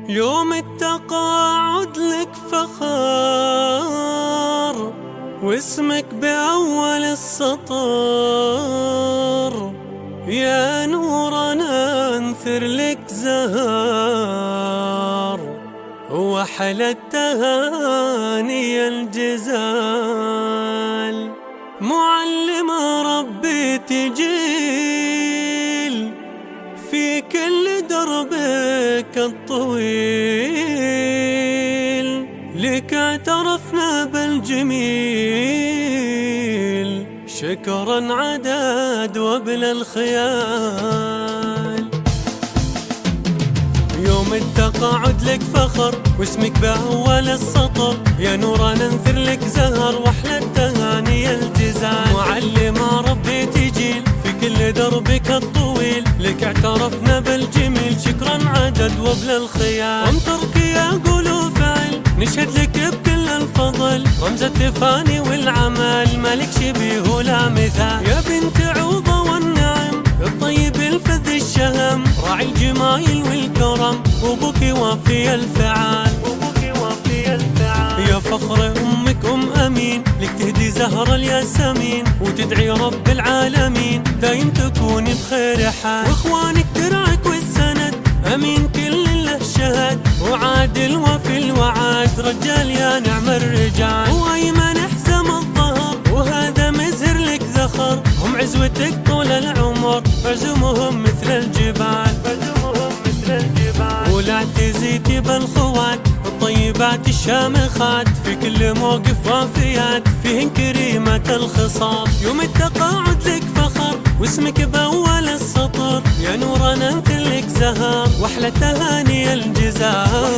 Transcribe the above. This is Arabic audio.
يوم التقاعد لك فخار، واسمك بأول السطر. يا نورنا انثر لك زهار، وحلى التهاني الجزال. معلمة ربي تجيل في كل دربك الطويل، لك اعترفنا بالجميل، شكرا عدد وبلا الخيال. يوم التقاعد لك فخر، واسمك بأول السطر. يا نورنا انثر لك زهر، واحلى التهاني الجزال. معلمة ربي تجيل في كل دربك الطويل، لك اعترفنا بالجميل، شكرا عدد وبلا الخيال. وانطرك يا قول فعل، نشهد لك بكل الفضل، رمز التفاني والعمل، مالك شبيه ولا مثال. يا بنت عوضة والنعم، الطيب الفذ الشهم، راعي الجمايل والكرم، وابوك وافي الفعال. يا فخر امك امين، لك تهدي زهر الياسمين، وتدعي رب العالمين دايم تكون بخير حال. واخوانك درعك والسند، امين كل له شهد، وعادل وفي الوعد، رجال يا نعم الرجال. وايمن حزم الظهر، وهذا مزهر لك ذخر، هم عزوتك طول العمر، عزمهم مثل الجبال. ولا تزيتي بالخوات الطيبات الشامخات، في كل موقف وافيات، فيهن كريمة الخصال. يوم التقاعد لك فخر، واسمك بأول السطر. يا نورنا انثر لك زهر، واحلى تهاني الجزال.